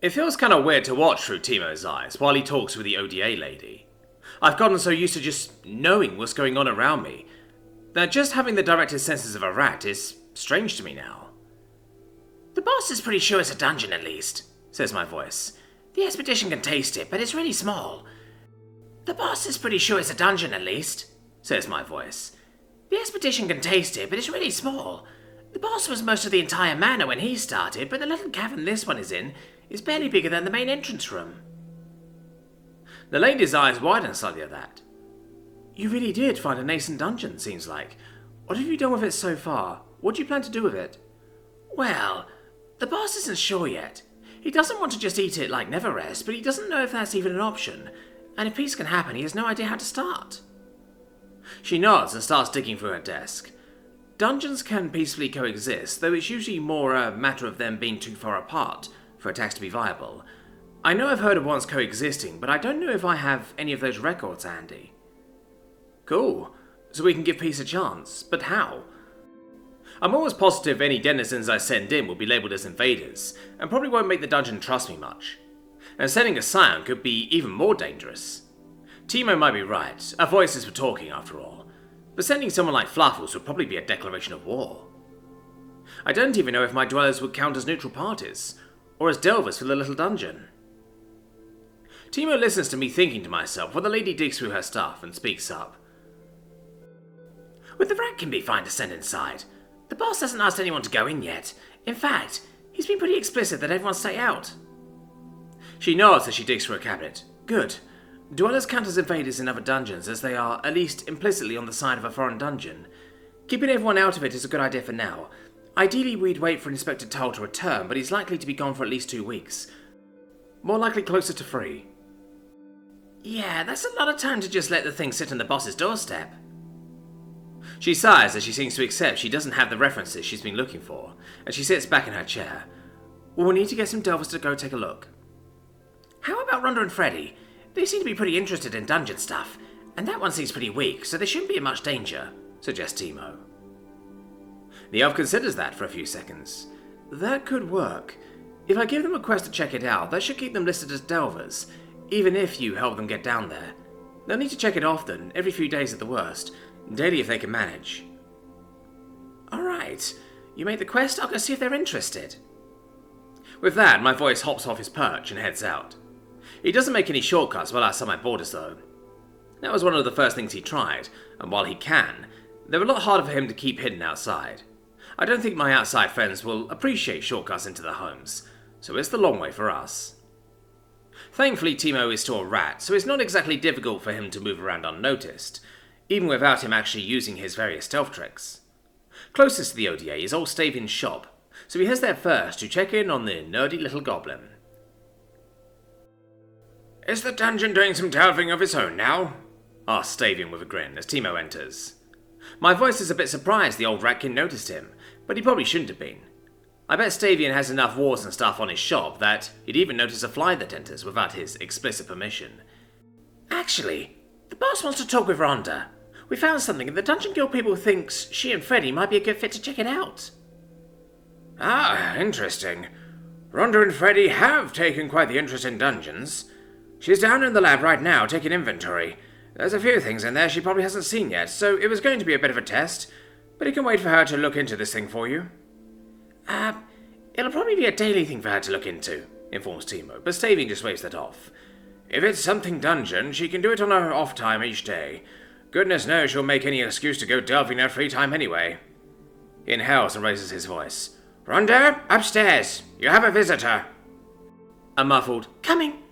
It feels kind of weird to watch through Timo's eyes while he talks with the ODA lady. I've gotten so used to just knowing what's going on around me that just having the directed senses of a rat is strange to me now. The boss is pretty sure it's a dungeon at least, says my voice. The expedition can taste it, but it's really small. The boss is pretty sure it's a dungeon at least, says my voice. The expedition can taste it, but it's really small. The boss was most of the entire manor when he started, but the little cavern this one is in is barely bigger than the main entrance room. The lady's eyes widen slightly at that. You really did find a nascent dungeon, seems like. What have you done with it so far? What do you plan to do with it? Well, the boss isn't sure yet. He doesn't want to just eat it like Never Rest, but he doesn't know if that's even an option. And if peace can happen, he has no idea how to start. She nods and starts digging through her desk. Dungeons can peacefully coexist, though it's usually more a matter of them being too far apart for attacks to be viable. I know I've heard of ones coexisting, but I don't know if I have any of those records handy. Cool. So we can give peace a chance, but how? I'm almost positive any denizens I send in will be labelled as invaders, and probably won't make the dungeon trust me much. And sending a scion could be even more dangerous. Timo might be right, our voices for talking after all, but sending someone like Fluffles would probably be a declaration of war. I don't even know if my dwellers would count as neutral parties, or as delvers for the little dungeon. Timo listens to me thinking to myself while the lady digs through her stuff and speaks up. Well, the rat can be fine to send inside. The boss hasn't asked anyone to go in yet. In fact, he's been pretty explicit that everyone stay out. She nods as she digs through a cabinet. Good. Dwellers count as invaders in other dungeons as they are, at least implicitly, on the side of a foreign dungeon. Keeping everyone out of it is a good idea for now. Ideally, we'd wait for Inspector Tull to return, but he's likely to be gone for at least 2 weeks. More likely closer to 3. Yeah, that's a lot of time to just let the thing sit on the boss's doorstep. She sighs as she seems to accept she doesn't have the references she's been looking for, and she sits back in her chair. We'll need to get some delvers to go take a look. How about Rhonda and Freddy? They seem to be pretty interested in dungeon stuff, and that one seems pretty weak, so they shouldn't be in much danger, suggests Timo. The elf considers that for a few seconds. That could work. If I give them a quest to check it out, that should keep them listed as delvers, even if you help them get down there. They'll need to check it often, every few days at the worst, daily if they can manage. Alright, you made the quest, I'll go see if they're interested. With that, my voice hops off his perch and heads out. He doesn't make any shortcuts while outside my borders though. That was one of the first things he tried, and while he can, they're a lot harder for him to keep hidden outside. I don't think my outside friends will appreciate shortcuts into their homes, so it's the long way for us. Thankfully, Timo is still a rat, so it's not exactly difficult for him to move around unnoticed, even without him actually using his various stealth tricks. Closest to the ODA is old Stavian's shop, so he heads there first to check in on the nerdy little goblin. Is the dungeon doing some delving of its own now? Asks Stavian with a grin as Timo enters. My voice is a bit surprised the old ratkin noticed him, but he probably shouldn't have been. I bet Stavian has enough wars and stuff on his shop that he'd even notice a fly that enters without his explicit permission. Actually, the boss wants to talk with Rhonda. We found something and the Dungeon Guild people thinks she and Freddy might be a good fit to check it out. Ah, interesting. Rhonda and Freddy have taken quite the interest in dungeons. She's down in the lab right now taking inventory. There's a few things in there she probably hasn't seen yet, so it was going to be a bit of a test, but you can wait for her to look into this thing for you. It'll probably be a daily thing for her to look into, informs Timo, but Stavian just waves that off. If it's something dungeon, she can do it on her off time each day. Goodness knows she'll make any excuse to go delving in her free time anyway. He inhales and raises his voice. Rhonda, upstairs! You have a visitor! A muffled, "Coming!"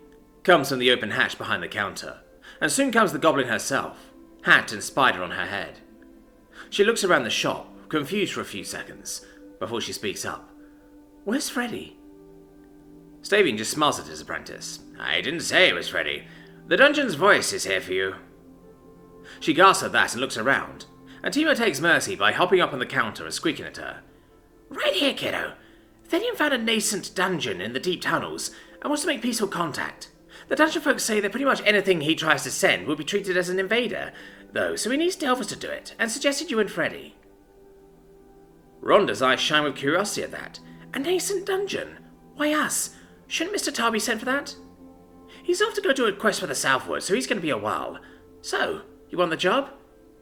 comes from the open hatch behind the counter, and soon comes the goblin herself, hat and spider on her head. She looks around the shop, confused for a few seconds, before she speaks up. Where's Freddy? Stavian just smiles at his apprentice. I didn't say it was Freddy. The dungeon's voice is here for you. She gasps at that and looks around, and Timo takes mercy by hopping up on the counter and squeaking at her. Right here, kiddo. Thedian found a nascent dungeon in the deep tunnels and wants to make peaceful contact. The dungeon folks say that pretty much anything he tries to send will be treated as an invader, though, so he needs delvers to do it, and suggested you and Freddy. Rhonda's eyes shine with curiosity at that. A nascent dungeon? Why us? Shouldn't Mr. Tar be sent for that? He's off to go do a quest for the southward, so he's going to be a while. So, you want the job?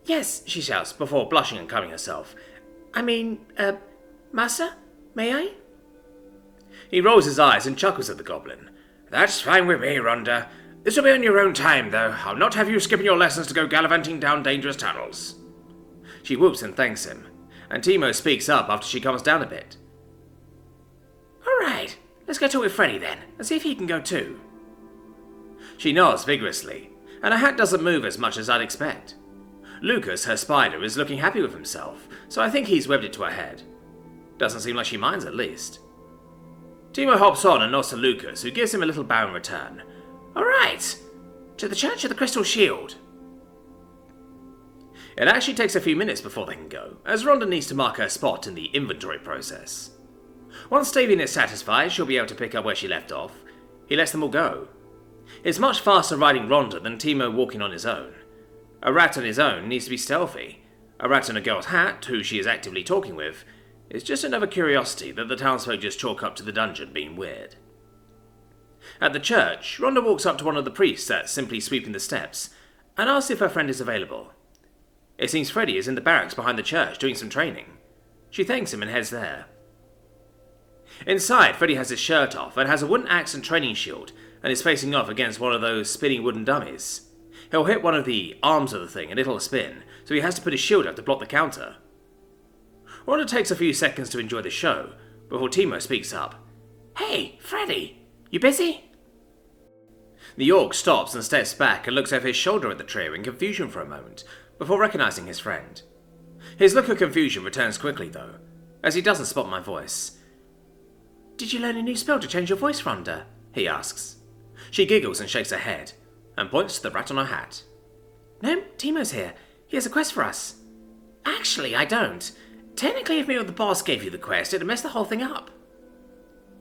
Yes, she shouts, before blushing and calming herself. Master? May I? He rolls his eyes and chuckles at the goblin. That's fine with me, Rhonda. This will be on your own time, though. I'll not have you skipping your lessons to go gallivanting down dangerous tunnels. She whoops and thanks him, and Timo speaks up after she calms down a bit. All right, let's go talk with Freddy then, and see if he can go too. She nods vigorously, and her hat doesn't move as much as I'd expect. Lucas, her spider, is looking happy with himself, so I think he's webbed it to her head. Doesn't seem like she minds, at least. Timo hops on and nods to Lucas, who gives him a little bow in return. All right, to the Church of the Crystal Shield. It actually takes a few minutes before they can go, as Rhonda needs to mark her spot in the inventory process. Once Davian is satisfied she'll be able to pick up where she left off, he lets them all go. It's much faster riding Rhonda than Timo walking on his own. A rat on his own needs to be stealthy. A rat in a girl's hat, who she is actively talking with, is just another curiosity that the townsfolk just chalk up to the dungeon being weird. At the church, Rhonda walks up to one of the priests that's simply sweeping the steps, and asks if her friend is available. It seems Freddy is in the barracks behind the church doing some training. She thanks him and heads there. Inside, Freddy has his shirt off and has a wooden axe and training shield, and is facing off against one of those spinning wooden dummies. He'll hit one of the arms of the thing and it'll spin, so he has to put his shield up to block the counter. Rhonda takes a few seconds to enjoy the show, before Timo speaks up. Hey, Freddy, you busy? The orc stops and steps back and looks over his shoulder at the trio in confusion for a moment, before recognizing his friend. His look of confusion returns quickly, though, as he doesn't spot my voice. Did you learn a new spell to change your voice, Rhonda? He asks. She giggles and shakes her head, and points to the rat on her hat. No, Timo's here. He has a quest for us. Actually, I don't. Technically, if me or the boss gave you the quest, it'd mess the whole thing up.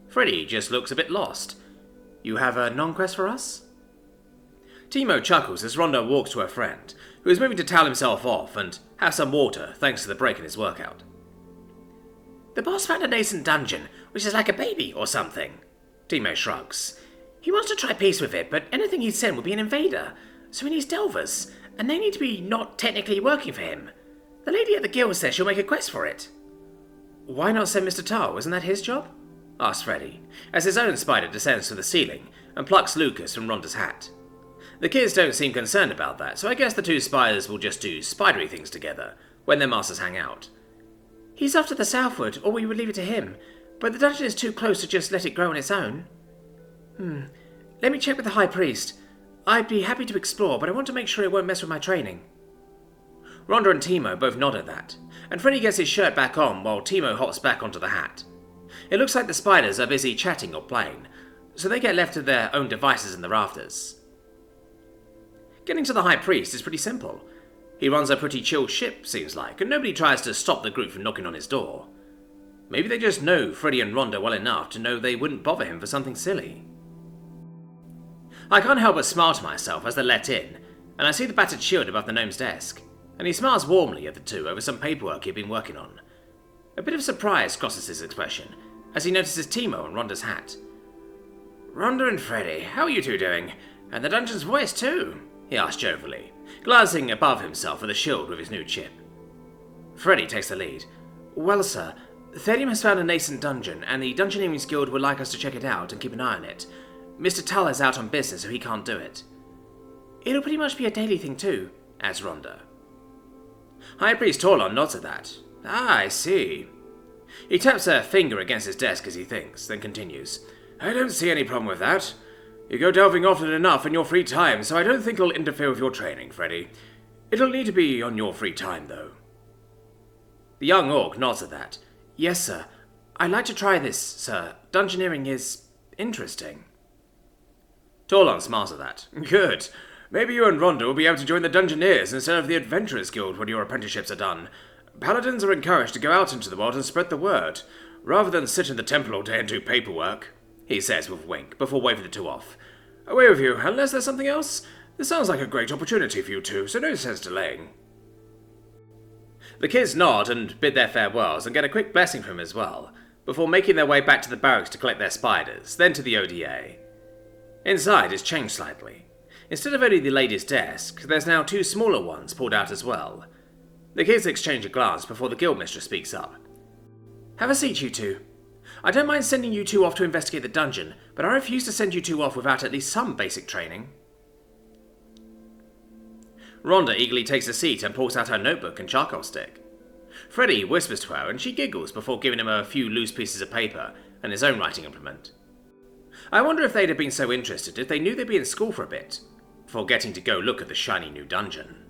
Freddy just looks a bit lost. You have a non-quest for us? Timo chuckles as Rhonda walks to her friend, who is moving to towel himself off and have some water thanks to the break in his workout. The boss found a nascent dungeon, which is like a baby or something. Timo shrugs. He wants to try peace with it, but anything he'd send would be an invader, so he needs delvers, and they need to be not technically working for him. The lady at the guild says she'll make a quest for it. Why not send Mr. Tar? Isn't that his job? Asks Freddy, as his own spider descends to the ceiling and plucks Lucas from Rhonda's hat. The kids don't seem concerned about that, so I guess the two spiders will just do spidery things together when their masters hang out. He's off to the southward, or we would leave it to him, but the dungeon is too close to just let it grow on its own. Let me check with the High Priest. I'd be happy to explore, but I want to make sure it won't mess with my training. Rhonda and Timo both nod at that, and Freddy gets his shirt back on while Timo hops back onto the hat. It looks like the spiders are busy chatting or playing, so they get left to their own devices in the rafters. Getting to the High Priest is pretty simple. He runs a pretty chill ship, seems like, and nobody tries to stop the group from knocking on his door. Maybe they just know Freddy and Rhonda well enough to know they wouldn't bother him for something silly. I can't help but smile to myself as they're let in, and I see the battered shield above the gnome's desk, and he smiles warmly at the two over some paperwork he'd been working on. A bit of surprise crosses his expression, as he notices Timo on Rhonda's hat. Rhonda and Freddy, how are you two doing? And the dungeon's voice too, he asks jovially, glancing above himself at the shield with his new chip. Freddy takes the lead. Well, sir, Therium has found a nascent dungeon, and the Dungeoneering Guild would like us to check it out and keep an eye on it. Mr. Tull is out on business, so he can't do it. It'll pretty much be a daily thing too, adds Rhonda. High Priest Torlon nods at that. Ah, I see. He taps a finger against his desk as he thinks, then continues. I don't see any problem with that. You go delving often enough in your free time, so I don't think it'll interfere with your training, Freddy. It'll need to be on your free time, though. The young orc nods at that. Yes, sir. I'd like to try this, sir. Dungeoneering is interesting. Torlon smiles at that. Good. Maybe you and Rhonda will be able to join the Dungeoneers instead of the Adventurers Guild when your apprenticeships are done. Paladins are encouraged to go out into the world and spread the word, rather than sit in the temple all day and do paperwork, he says with a wink, before waving the two off. Away with you, unless there's something else. This sounds like a great opportunity for you two, so no sense delaying. The kids nod and bid their farewells and get a quick blessing from him as well, before making their way back to the barracks to collect their spiders, then to the ODA. Inside, it's changed slightly. Instead of only the ladies' desk, there's now 2 smaller ones pulled out as well. The kids exchange a glance before the guildmistress speaks up. Have a seat, you two. I don't mind sending you two off to investigate the dungeon, but I refuse to send you two off without at least some basic training. Rhonda eagerly takes a seat and pulls out her notebook and charcoal stick. Freddie whispers to her and she giggles before giving him a few loose pieces of paper and his own writing implement. I wonder if they'd have been so interested if they knew they'd be in school for a bit, before getting to go look at the shiny new dungeon.